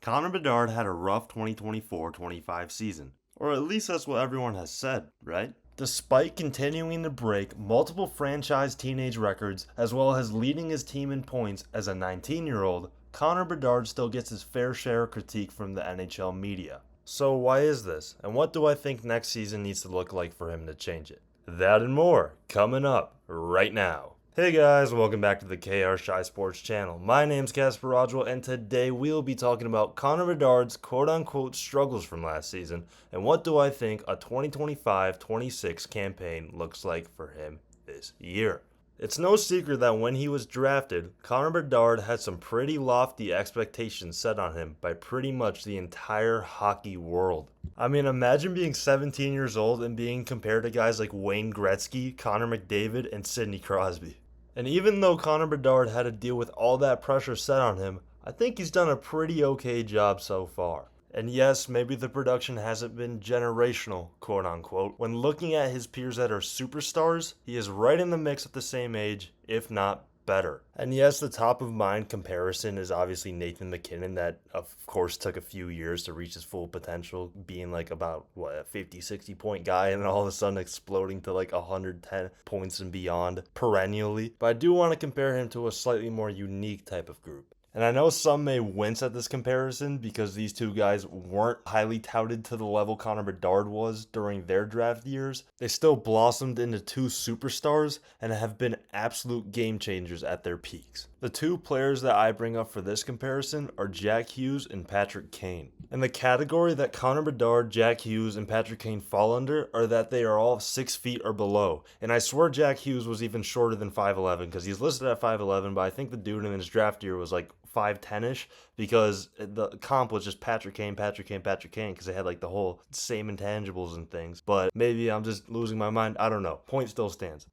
Connor Bedard had a rough 2024-25 season, or at least that's what everyone has said, right? Despite continuing to break multiple franchise teenage records, as well as leading his team in points as a 19-year-old, Connor Bedard still gets his fair share of critique from the NHL media. So why is this, and what do I think next season needs to look like for him to change it? That and more, coming up right now. Hey guys, welcome back to the KR Shy Sports channel. My name's Casper Rodwell, and today we'll be talking about Connor Bedard's quote-unquote struggles from last season, and what do I think a 2025-26 campaign looks like for him this year. It's no secret that when he was drafted, Connor Bedard had some pretty lofty expectations set on him by pretty much the entire hockey world. I mean, imagine being 17 years old and being compared to guys like Wayne Gretzky, Connor McDavid, and Sidney Crosby. And even though Connor Bedard had to deal with all that pressure set on him, I think he's done a pretty okay job so far. And yes, maybe the production hasn't been generational, quote unquote. When looking at his peers that are superstars, he is right in the mix at the same age, if not better. And yes, the top of mind comparison is obviously Nathan MacKinnon, that of course took a few years to reach his full potential, being like about a 50-60 point guy, and then all of a sudden exploding to like 110 points and beyond perennially. But I do want to compare him to a slightly more unique type of group. And I know some may wince at this comparison because these two guys weren't highly touted to the level Connor Bedard was during their draft years. They still blossomed into two superstars and have been absolute game changers at their peaks. The two players that I bring up for this comparison are Jack Hughes and Patrick Kane. And the category that Connor Bedard, Jack Hughes, and Patrick Kane fall under are that they are all 6 feet or below. And I swear Jack Hughes was even shorter than 5'11", because he's listed at 5'11", but I think the dude in his draft year was like 5'10"-ish, because the comp was just Patrick Kane, because they had like the whole same intangibles and things. But maybe I'm just losing my mind. I don't know. Point still stands.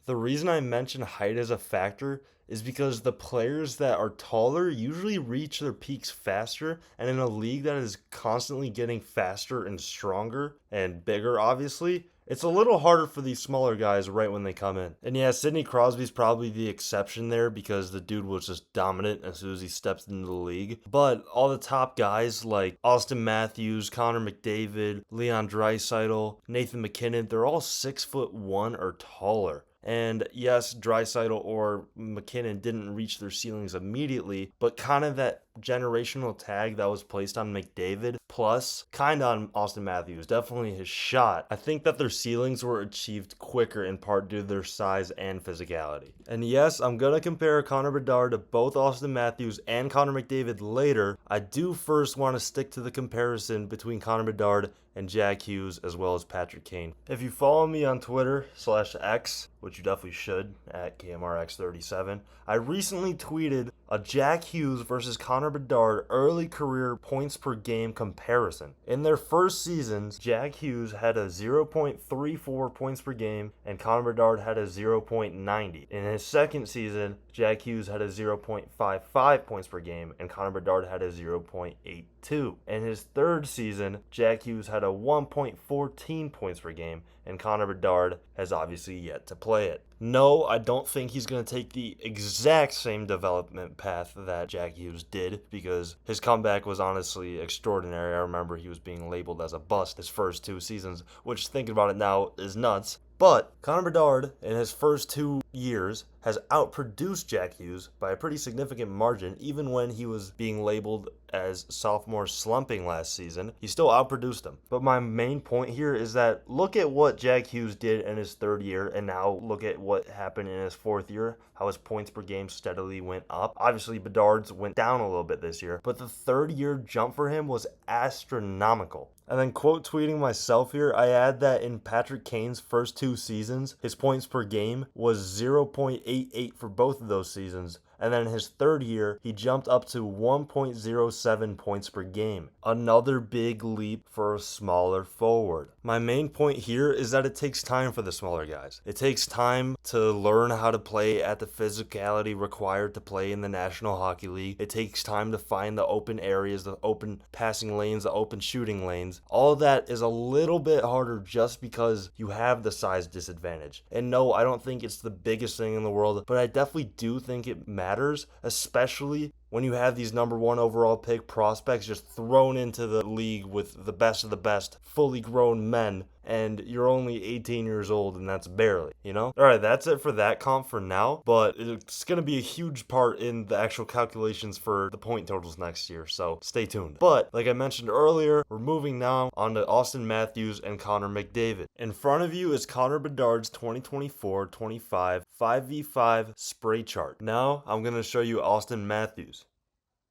The reason I mention height as a factor is because the players that are taller usually reach their peaks faster, and in a league that is constantly getting faster and stronger and bigger, obviously, it's a little harder for these smaller guys right when they come in. And yeah, Sidney Crosby's probably the exception there because the dude was just dominant as soon as he stepped into the league. But all the top guys like Austin Matthews, Connor McDavid, Leon Draisaitl, Nathan MacKinnon, they're all 6'1" or taller. And yes, Draisaitl or McKinnon didn't reach their ceilings immediately, but kind of that generational tag that was placed on McDavid, plus kind of on Austin Matthews, definitely his shot. I think that their ceilings were achieved quicker in part due to their size and physicality. And yes, I'm going to compare Connor Bedard to both Austin Matthews and Connor McDavid later. I do first want to stick to the comparison between Connor Bedard and Jack Hughes as well as Patrick Kane. If you follow me on Twitter/X, which you definitely should, at KMRX37, I recently tweeted a Jack Hughes versus Connor Bedard early career points per game comparison. In their first seasons, Jack Hughes had a 0.34 points per game and Connor Bedard had a 0.90. In his second season, Jack Hughes had a 0.55 points per game and Connor Bedard had a 0.82. In his third season, Jack Hughes had a 1.14 points per game and Connor Bedard has obviously yet to play it. No, I don't think he's going to take the exact same development path that Jack Hughes did, because his comeback was honestly extraordinary. I remember he was being labeled as a bust his first 2 seasons, which, thinking about it now, is nuts. But Connor Bedard, in his first 2 years, has outproduced Jack Hughes by a pretty significant margin. Even when he was being labeled as sophomore slumping last season, he still outproduced him. But my main point here is that look at what Jack Hughes did in his 3rd year, and now look at what happened in his 4th year, how his points per game steadily went up. Obviously, Bedard's went down a little bit this year, but the 3rd year jump for him was astronomical. And then quote tweeting myself here, I add that in Patrick Kane's first 2 seasons, his points per game was 0.88 for both of those seasons. And then in his 3rd year, he jumped up to 1.07 points per game. Another big leap for a smaller forward. My main point here is that it takes time for the smaller guys. It takes time to learn how to play at the physicality required to play in the National Hockey League. It takes time to find the open areas, the open passing lanes, the open shooting lanes. All of that is a little bit harder just because you have the size disadvantage. And no, I don't think it's the biggest thing in the world, but I definitely do think it matters, especially when you have these number 1 overall pick prospects just thrown into the league with the best of the best, fully grown men, and you're only 18 years old, and that's barely, you know? Alright, that's it for that comp for now, but it's going to be a huge part in the actual calculations for the point totals next year, so stay tuned. But, like I mentioned earlier, we're moving now on to Austin Matthews and Connor McDavid. In front of you is Connor Bedard's 2024-25 5v5 spray chart. Now, I'm going to show you Austin Matthews.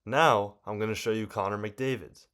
Now, I'm going to show you Connor McDavid's.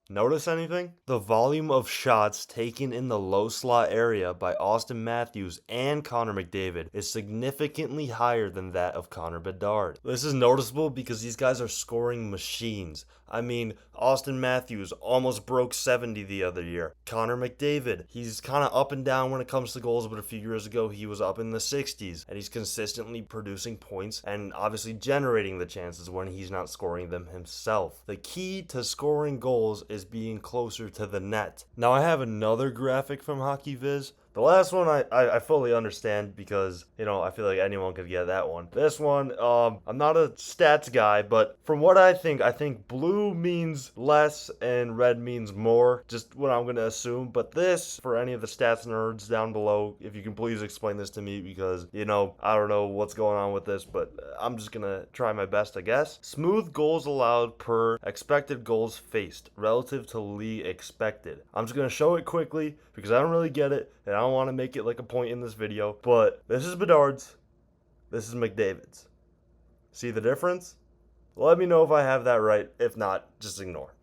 Notice anything? The volume of shots taken in the low slot area by Austin Matthews and Connor McDavid is significantly higher than that of Connor Bedard. This is noticeable because these guys are scoring machines. I mean, Austin Matthews almost broke 70 the other year. Connor McDavid, he's kind of up and down when it comes to goals, but a few years ago he was up in the 60s, and he's consistently producing points and obviously generating the chances when he's not scoring them himself. The key to scoring goals is being closer to the net. Now I have another graphic from Hockey Viz. The last one I fully understand because, you know, I feel like anyone could get that one. This one, I'm not a stats guy, but from what I think blue means less and red means more. Just what I'm going to assume. But this, for any of the stats nerds down below, if you can please explain this to me because, you know, I don't know what's going on with this, but I'm just going to try my best, I guess. Smooth goals allowed per expected goals faced relative to league expected. I'm just going to show it quickly because I don't really get it and I don't want to make it like a point in this video, but this is Bedard's, this is McDavid's. See the difference? Let me know if I have that right. If not, just ignore.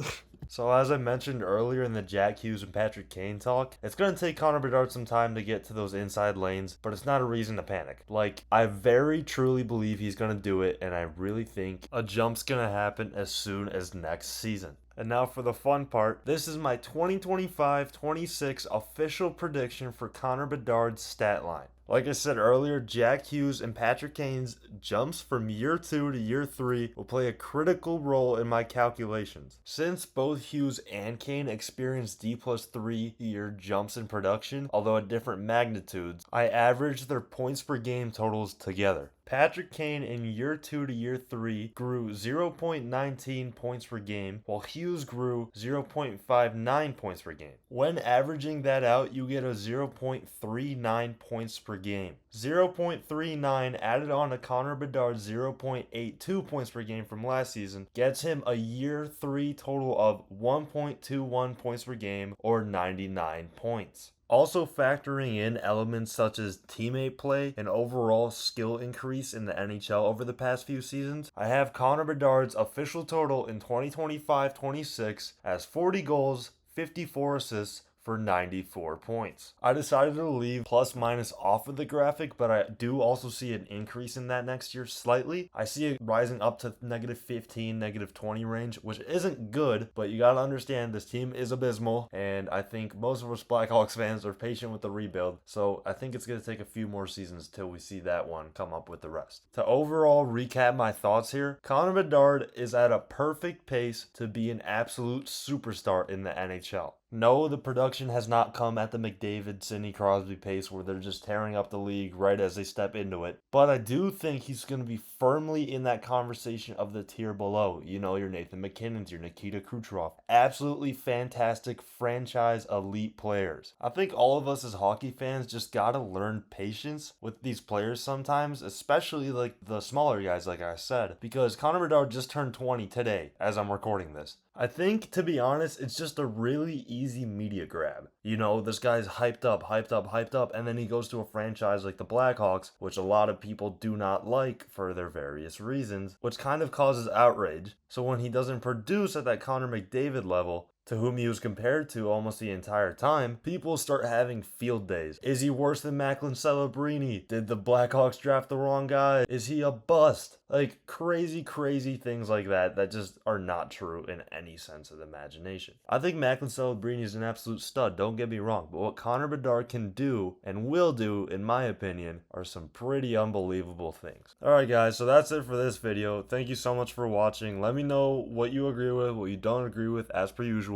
So as I mentioned earlier in the Jack Hughes and Patrick Kane talk, it's going to take Connor Bedard some time to get to those inside lanes, but it's not a reason to panic. Like, I very truly believe he's going to do it, and I really think a jump's going to happen as soon as next season. And now for the fun part, this is my 2025-26 official prediction for Connor Bedard's stat line. Like I said earlier, Jack Hughes and Patrick Kane's jumps from year 2 to year 3 will play a critical role in my calculations. Since both Hughes and Kane experienced D+3 year jumps in production, although at different magnitudes, I averaged their points per game totals together. Patrick Kane in year 2 to year 3 grew 0.19 points per game, while Hughes grew 0.59 points per game. When averaging that out, you get a 0.39 points per game. 0.39 added on to Connor Bedard's 0.82 points per game from last season gets him a year 3 total of 1.21 points per game or 99 points. Also factoring in elements such as teammate play and overall skill increase in the NHL over the past few seasons, I have Connor Bedard's official total in 2025-26 as 40 goals, 54 assists, for 94 points. I decided to leave plus minus off of the graphic, but I do also see an increase in that next year slightly. I see it rising up to -15, -20 range, which isn't good, but you gotta understand this team is abysmal, and I think most of us Blackhawks fans are patient with the rebuild, so I think it's gonna take a few more seasons till we see that one come up with the rest. To overall recap my thoughts here, Connor Bedard is at a perfect pace to be an absolute superstar in the NHL. No, the production has not come at the McDavid, Sidney Crosby pace where they're just tearing up the league right as they step into it. But I do think he's going to be firmly in that conversation of the tier below. You know, your Nathan McKinnon's, your Nikita Kucherov. Absolutely fantastic franchise elite players. I think all of us as hockey fans just got to learn patience with these players sometimes, especially like the smaller guys like I said. Because Connor Bedard just turned 20 today as I'm recording this. I think, to be honest, it's just a really easy media grab. You know, this guy's hyped up, and then he goes to a franchise like the Blackhawks, which a lot of people do not like for their various reasons, which kind of causes outrage. So when he doesn't produce at that Connor McDavid level, to whom he was compared to almost the entire time, people start having field days. Is he worse than Macklin Celebrini? Did the Blackhawks draft the wrong guy? Is he a bust? Like, crazy things like that just are not true in any sense of the imagination. I think Macklin Celebrini is an absolute stud, don't get me wrong, but what Connor Bedard can do, and will do, in my opinion, are some pretty unbelievable things. Alright guys, so that's it for this video. Thank you so much for watching. Let me know what you agree with, what you don't agree with, as per usual.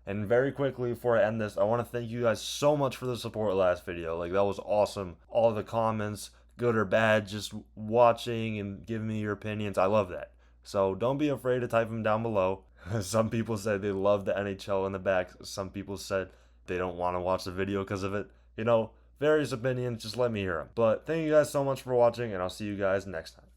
And very quickly before I end this, I want to thank you guys so much for the support last video. Like, that was awesome. All the comments, good or bad, just watching and giving me your opinions. I love that. So don't be afraid to type them down below. Some people said they love the NHL in the back. Some people said they don't want to watch the video because of it. Various opinions. Just let me hear them. But thank you guys so much for watching, and I'll see you guys next time.